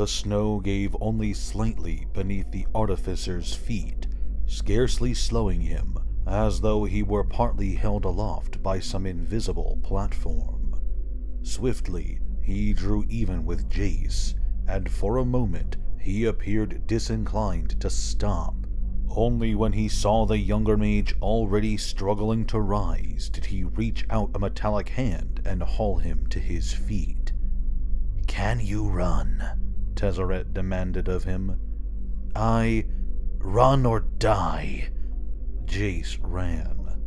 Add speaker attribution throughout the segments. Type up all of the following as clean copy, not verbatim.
Speaker 1: The snow gave only slightly beneath the artificer's feet, scarcely slowing him, as though he were partly held aloft by some invisible platform. Swiftly, he drew even with Jace, and for a moment he appeared disinclined to stop. Only when he saw the younger mage already struggling to rise did he reach out a metallic hand and haul him to his feet. "Can you run?" Tezzeret demanded of him. "Run or die." Jace ran.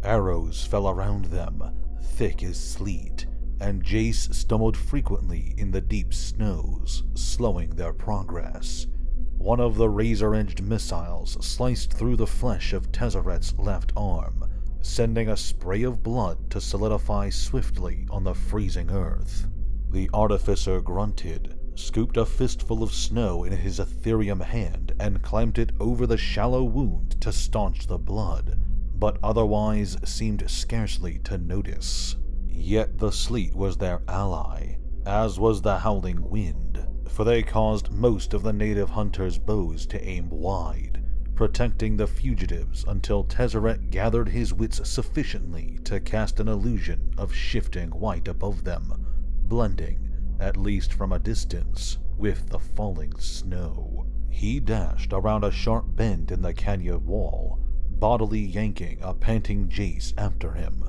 Speaker 1: Arrows fell around them, thick as sleet, and Jace stumbled frequently in the deep snows, slowing their progress. One of the razor-edged missiles sliced through the flesh of Tezzeret's left arm, sending a spray of blood to solidify swiftly on the freezing earth. The artificer grunted, scooped a fistful of snow in his ethereum hand, and clamped it over the shallow wound to staunch the blood, but otherwise seemed scarcely to notice. Yet the sleet was their ally, as was the howling wind, for they caused most of the native hunters' bows to aim wide, protecting the fugitives until Tezzeret gathered his wits sufficiently to cast an illusion of shifting white above them, blending, at least from a distance, with the falling snow. He dashed around a sharp bend in the canyon wall, bodily yanking a panting Jace after him.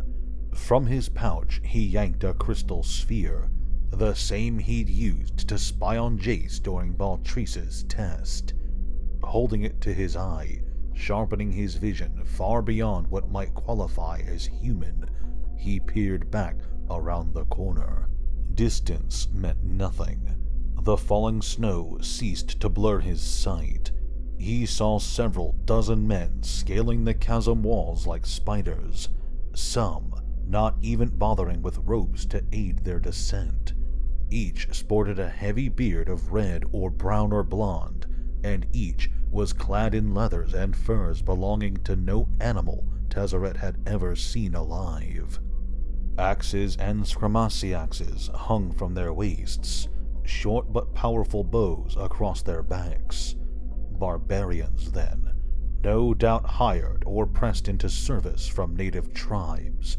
Speaker 1: From his pouch he yanked a crystal sphere, the same he'd used to spy on Jace during Baltrice's test. Holding it to his eye, sharpening his vision far beyond what might qualify as human, he peered back around the corner. Distance meant nothing. The falling snow ceased to blur his sight. He saw several dozen men scaling the chasm walls like spiders, some not even bothering with ropes to aid their descent. Each sported a heavy beard of red or brown or blonde, and each was clad in leathers and furs belonging to no animal Tezzeret had ever seen alive. Axes and scramasi axes hung from their waists, short but powerful bows across their backs. Barbarians, then, no doubt hired or pressed into service from native tribes.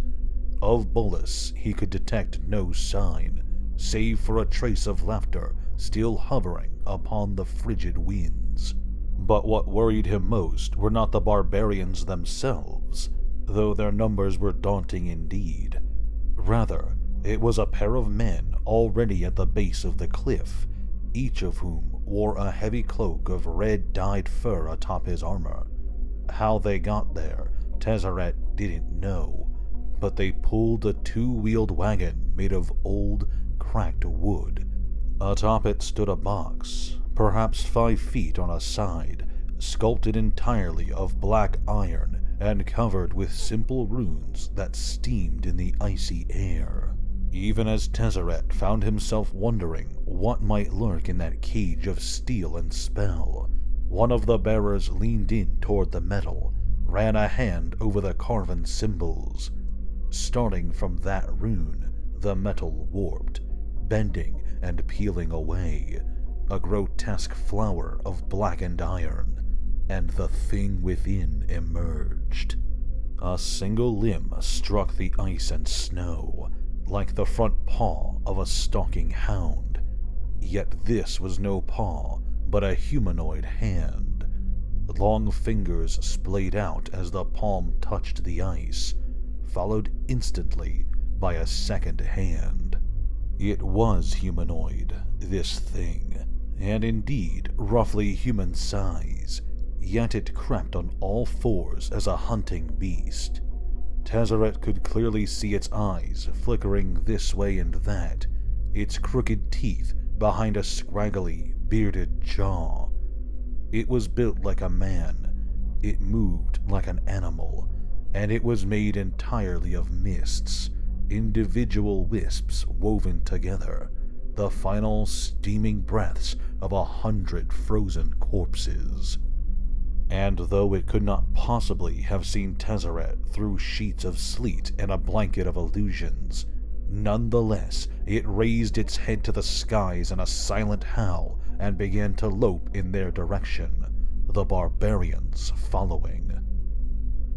Speaker 1: Of Bolas he could detect no sign, save for a trace of laughter still hovering upon the frigid winds. But what worried him most were not the barbarians themselves, though their numbers were daunting indeed. Rather, it was a pair of men already at the base of the cliff, each of whom wore a heavy cloak of red-dyed fur atop his armor. How they got there, Tezzeret didn't know, but they pulled a two-wheeled wagon made of old, cracked wood. Atop it stood a box, perhaps 5 feet on a side, sculpted entirely of black iron and covered with simple runes that steamed in the icy air. Even as Tezzeret found himself wondering what might lurk in that cage of steel and spell, one of the bearers leaned in toward the metal, ran a hand over the carven symbols. Starting from that rune, the metal warped, bending and peeling away, a grotesque flower of blackened iron, and the thing within emerged. A single limb struck the ice and snow, like the front paw of a stalking hound. Yet this was no paw, but a humanoid hand. Long fingers splayed out as the palm touched the ice, followed instantly by a second hand. It was humanoid, this thing, and indeed roughly human size, yet it crept on all fours as a hunting beast. Tezzeret could clearly see its eyes flickering this way and that, its crooked teeth behind a scraggly, bearded jaw. It was built like a man, it moved like an animal, and it was made entirely of mists, individual wisps woven together, the final steaming breaths of 100 frozen corpses. And though it could not possibly have seen Tezzeret through sheets of sleet and a blanket of illusions, Nonetheless, it raised its head to the skies in a silent howl and began to lope in their direction, the barbarians following.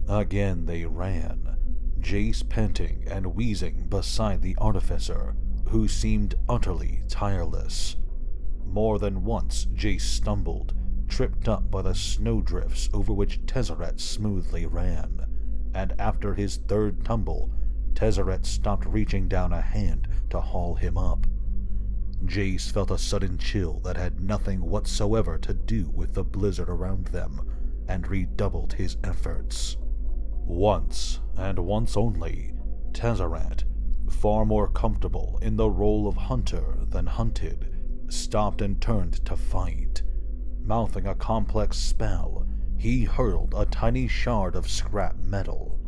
Speaker 1: Again they ran, Jace panting and wheezing beside the artificer, who seemed utterly tireless. More than once Jace stumbled, tripped up by the snowdrifts over which Tezzeret smoothly ran, and after his third tumble, Tezzeret stopped reaching down a hand to haul him up. Jace felt a sudden chill that had nothing whatsoever to do with the blizzard around them, and redoubled his efforts. Once, and once only, Tezzeret, far more comfortable in the role of hunter than hunted, stopped and turned to fight. Mouthing a complex spell, he hurled a tiny shard of scrap metal.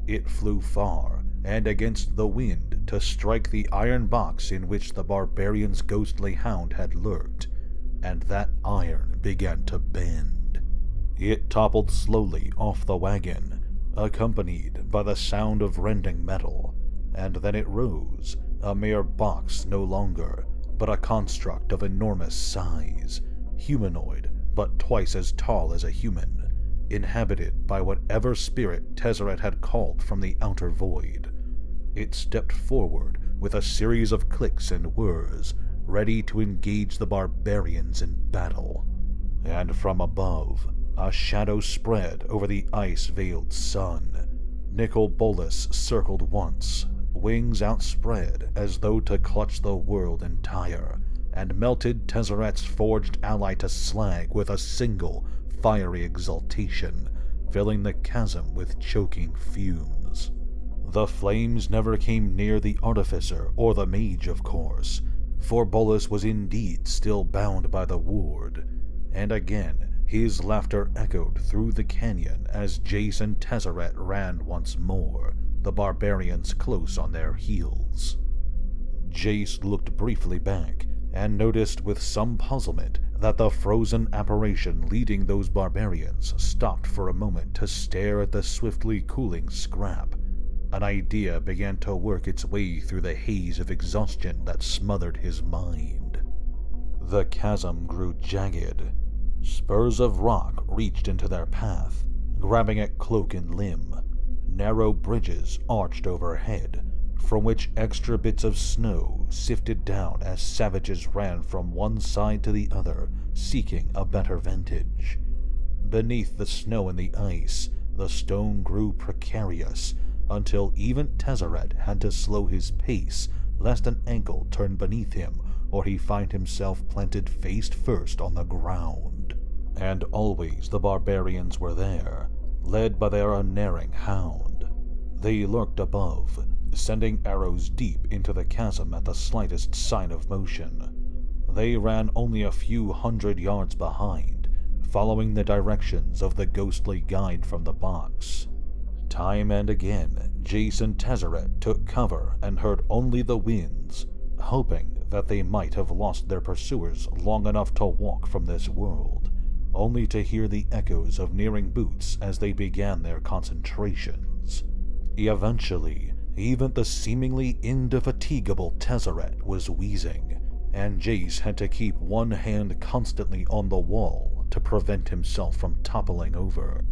Speaker 1: It flew far and against the wind to strike the iron box in which the barbarian's ghostly hound had lurked, and that iron began to bend. It toppled slowly off the wagon, accompanied by the sound of rending metal, and then it rose, a mere box no longer, but a construct of enormous size, humanoid but twice as tall as a human, inhabited by whatever spirit Tezzeret had called from the outer void. It stepped forward with a series of clicks and whirs, ready to engage the barbarians in battle. And from above, a shadow spread over the ice-veiled sun. Nicol Bolas circled once, wings outspread as though to clutch the world entire, and melted Tezzeret's forged ally to slag with a single, fiery exultation, filling the chasm with choking fumes. The flames never came near the artificer or the mage, of course, for Bolas was indeed still bound by the ward, and again his laughter echoed through the canyon as Jace and Tezzeret ran once more, the barbarians close on their heels. Jace looked briefly back, and noticed with some puzzlement that the frozen apparition leading those barbarians stopped for a moment to stare at the swiftly cooling scrap. An idea began to work its way through the haze of exhaustion that smothered his mind. The chasm grew jagged. Spurs of rock reached into their path, grabbing at cloak and limb. Narrow bridges arched overhead, from which extra bits of snow sifted down as savages ran from one side to the other, seeking a better vantage. Beneath the snow and the ice, the stone grew precarious, until even Tezzeret had to slow his pace, lest an ankle turn beneath him, or he find himself planted face first on the ground. And always the barbarians were there, led by their unerring hound. They lurked above, sending arrows deep into the chasm at the slightest sign of motion. They ran only a few hundred yards behind, following the directions of the ghostly guide from the box. Time and again, Jace and Tezzeret took cover and heard only the winds, hoping that they might have lost their pursuers long enough to walk from this world, only to hear the echoes of nearing boots as they began their concentrations. Eventually, even the seemingly indefatigable Tezzeret was wheezing, and Jace had to keep one hand constantly on the wall to prevent himself from toppling over.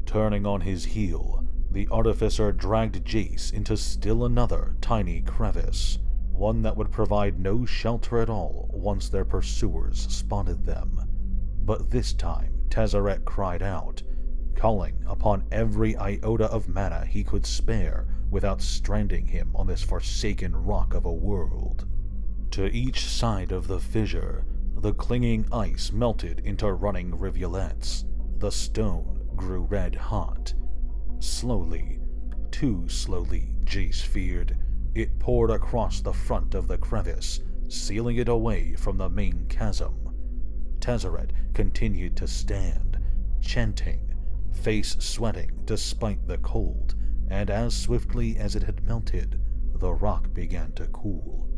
Speaker 1: Turning on his heel, the artificer dragged Jace into still another tiny crevice, one that would provide no shelter at all once their pursuers spotted them. But this time Tezzeret cried out, calling upon every iota of mana he could spare without stranding him on this forsaken rock of a world. To each side of the fissure, the clinging ice melted into running rivulets. The stone grew red hot. Slowly, too slowly, Jace feared, it poured across the front of the crevice, sealing it away from the main chasm. Tezzeret continued to stand, chanting, face sweating despite the cold, and as swiftly as it had melted, the rock began to cool.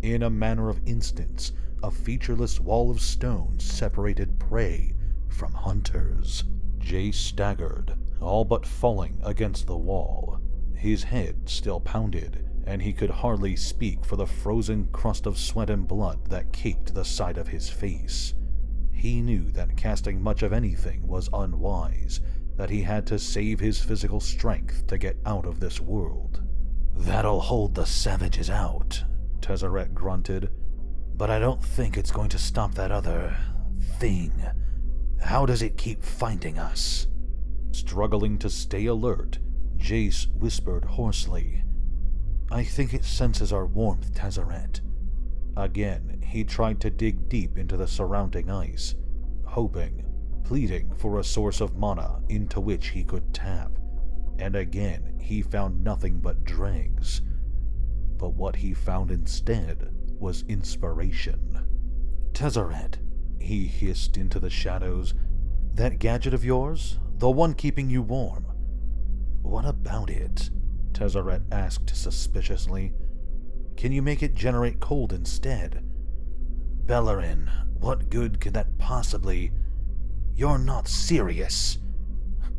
Speaker 1: In a matter of instants, a featureless wall of stone separated prey from hunters. Jace staggered, all but falling against the wall. His head still pounded, and he could hardly speak for the frozen crust of sweat and blood that caked the side of his face. He knew that casting much of anything was unwise, that he had to save his physical strength to get out of this world. "That'll hold the savages out," Tezzeret grunted, "but I don't think it's going to stop that other thing. How does it keep finding us?" Struggling to stay alert, Jace whispered hoarsely, "I think it senses our warmth, Tezzeret." Again, he tried to dig deep into the surrounding ice, hoping, pleading for a source of mana into which he could tap, and again he found nothing but dregs. But what he found instead was inspiration. "Tezzeret," he hissed into the shadows, "that gadget of yours, the one keeping you warm. What about it?" Tezzeret asked suspiciously. "Can you make it generate cold instead?" "Bellerin, what good could that possibly... You're not serious."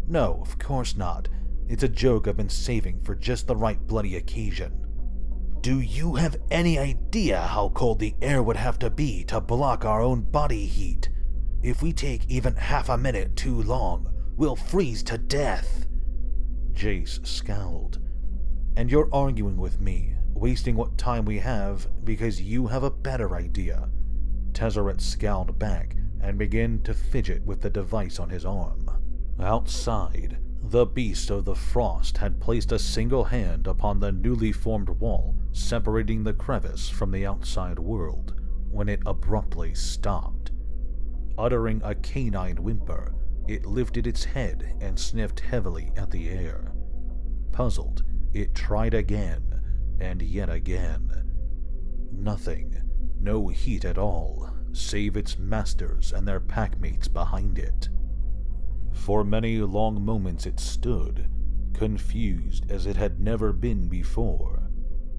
Speaker 1: "No, of course not. It's a joke I've been saving for just the right bloody occasion." "Do you have any idea how cold the air would have to be to block our own body heat? If we take even half a minute too long, we'll freeze to death." Jace scowled. "And you're arguing with me, wasting what time we have because you have a better idea." Tezzeret scowled back and began to fidget with the device on his arm. Outside, the beast of the frost had placed a single hand upon the newly formed wall separating the crevice from the outside world when it abruptly stopped. Uttering a canine whimper, it lifted its head and sniffed heavily at the air. Puzzled, it tried again, and yet again. Nothing, no heat at all, save its masters and their packmates behind it. For many long moments it stood, confused as it had never been before.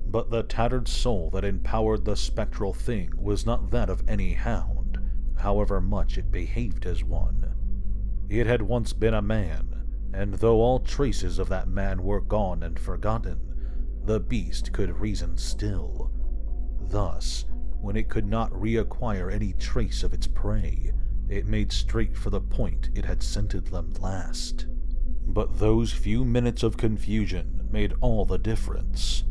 Speaker 1: But the tattered soul that empowered the spectral thing was not that of any hound, however much it behaved as one. It had once been a man, and though all traces of that man were gone and forgotten, the beast could reason still. Thus, when it could not reacquire any trace of its prey, it made straight for the point it had scented them last. But those few minutes of confusion made all the difference.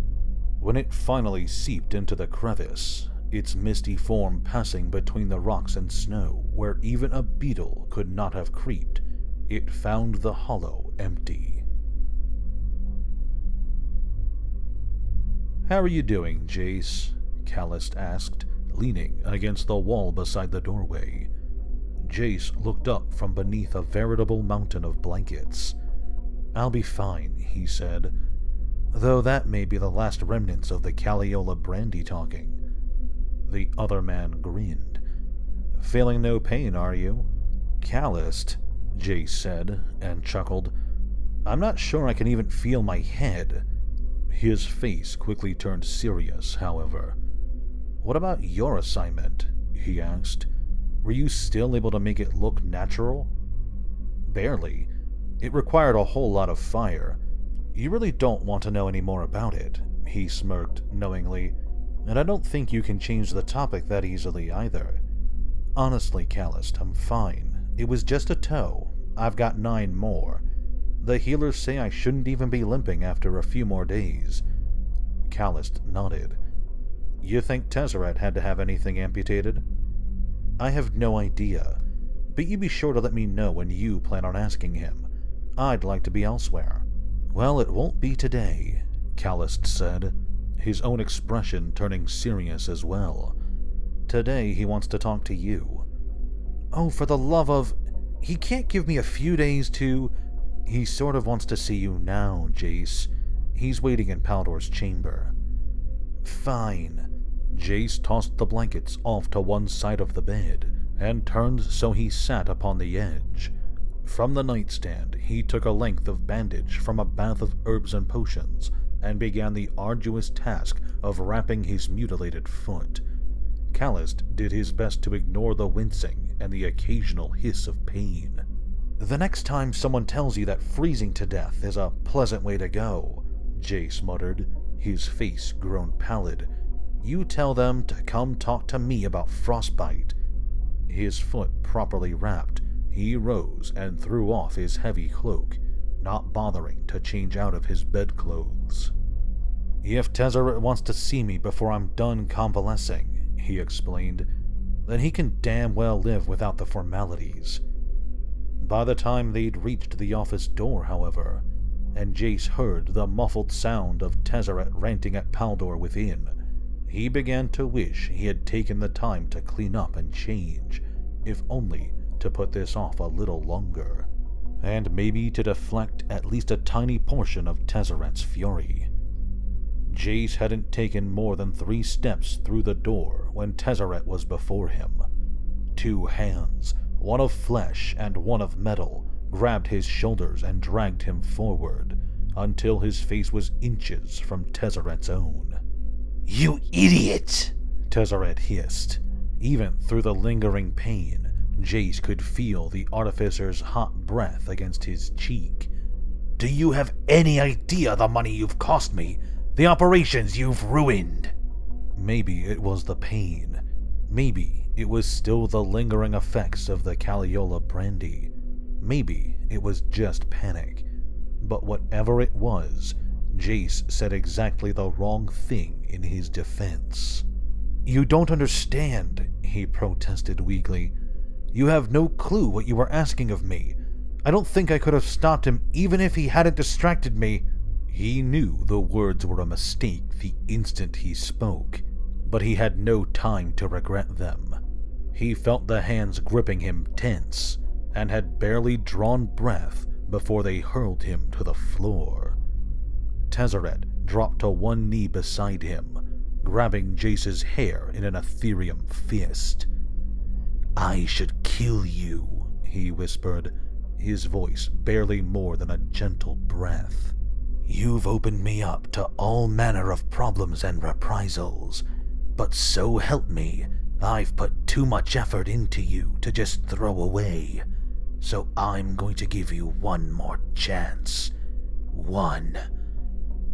Speaker 1: When it finally seeped into the crevice, its misty form passing between the rocks and snow where even a beetle could not have creeped, it found the hollow empty. "How are you doing, Jace?" Callist asked, leaning against the wall beside the doorway. Jace looked up from beneath a veritable mountain of blankets. "I'll be fine," he said, "though that may be the last remnants of the Caliola brandy talking." The other man grinned. "Feeling no pain, are you?" "Callist," Jace said, and chuckled. "I'm not sure I can even feel my head." His face quickly turned serious, however. "What about your assignment?" he asked. "Were you still able to make it look natural?" "Barely. It required a whole lot of fire. You really don't want to know any more about it," he smirked knowingly, "and I don't think you can change the topic that easily either. Honestly, Callist, I'm fine. It was just a toe. I've got 9 more. The healers say I shouldn't even be limping after a few more days." Callist nodded. "You think Tezzeret had to have anything amputated?" "I have no idea, but you be sure to let me know when you plan on asking him. I'd like to be elsewhere." "Well, it won't be today," Callist said, his own expression turning serious as well. "Today he wants to talk to you." "Oh, for the love of... He can't give me a few days to... He sort of wants to see you now, Jace. He's waiting in Paldor's chamber." "Fine." Jace tossed the blankets off to one side of the bed, and turned so he sat upon the edge. From the nightstand, he took a length of bandage from a bath of herbs and potions, and began the arduous task of wrapping his mutilated foot. Callist did his best to ignore the wincing and the occasional hiss of pain. "The next time someone tells you that freezing to death is a pleasant way to go," Jace muttered, his face grown pallid. "You tell them to come talk to me about frostbite." His foot properly wrapped, he rose and threw off his heavy cloak, not bothering to change out of his bedclothes. "If Tezzeret wants to see me before I'm done convalescing," he explained, "then he can damn well live without the formalities." By the time they'd reached the office door, however, and Jace heard the muffled sound of Tezzeret ranting at Paldor within, he began to wish he had taken the time to clean up and change, if only to put this off a little longer, and maybe to deflect at least a tiny portion of Tezzeret's fury. Jace hadn't taken more than 3 steps through the door when Tezzeret was before him. 2 hands, one of flesh and one of metal, grabbed his shoulders and dragged him forward, until his face was inches from Tezzeret's own. "You idiot!" Tezzeret hissed. Even through the lingering pain, Jace could feel the artificer's hot breath against his cheek. "Do you have any idea the money you've cost me? The operations you've ruined?" Maybe it was the pain. Maybe it was still the lingering effects of the Caliola brandy. Maybe it was just panic. But whatever it was, Jace said exactly the wrong thing in his defense. "You don't understand," he protested weakly. "You have no clue what you were asking of me. I don't think I could have stopped him even if he hadn't distracted me." He knew the words were a mistake the instant he spoke, but he had no time to regret them. He felt the hands gripping him tense, and had barely drawn breath before they hurled him to the floor. Tezzeret dropped to one knee beside him, grabbing Jace's hair in an Ethereum fist. "I should kill you," he whispered, his voice barely more than a gentle breath. "You've opened me up to all manner of problems and reprisals, but so help me, I've put too much effort into you to just throw away. So I'm going to give you one more chance. One.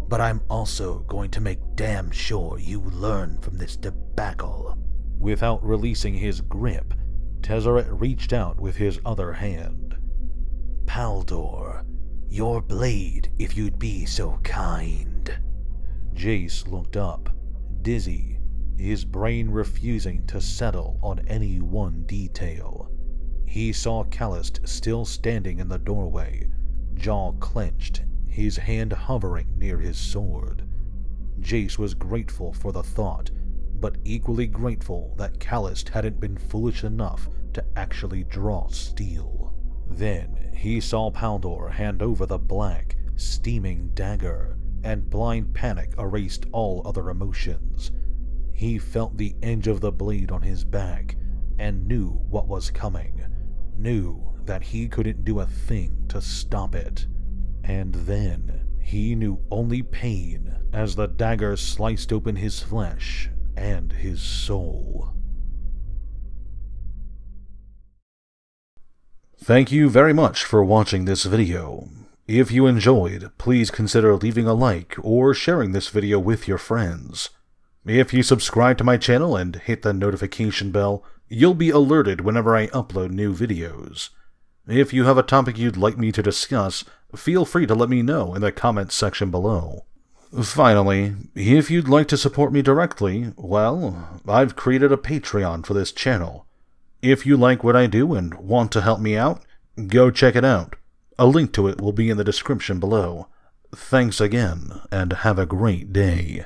Speaker 1: But I'm also going to make damn sure you learn from this debacle." Without releasing his grip, Tezzeret reached out with his other hand. "Paldor, your blade, if you'd be so kind." Jace looked up, dizzy, his brain refusing to settle on any one detail. He saw Callist still standing in the doorway, jaw clenched, his hand hovering near his sword. Jace was grateful for the thought, but equally grateful that Callist hadn't been foolish enough to actually draw steel. Then he saw Paldor hand over the black, steaming dagger, and blind panic erased all other emotions. He felt the edge of the blade on his back, and knew what was coming, knew that he couldn't do a thing to stop it. And then he knew only pain as the dagger sliced open his flesh and his soul. Thank you very much for watching this video. If you enjoyed, please consider leaving a like or sharing this video with your friends. If you subscribe to my channel and hit the notification bell, you'll be alerted whenever I upload new videos. If you have a topic you'd like me to discuss, feel free to let me know in the comments section below. Finally, if you'd like to support me directly, well, I've created a Patreon for this channel. If you like what I do and want to help me out, go check it out. A link to it will be in the description below. Thanks again, and have a great day.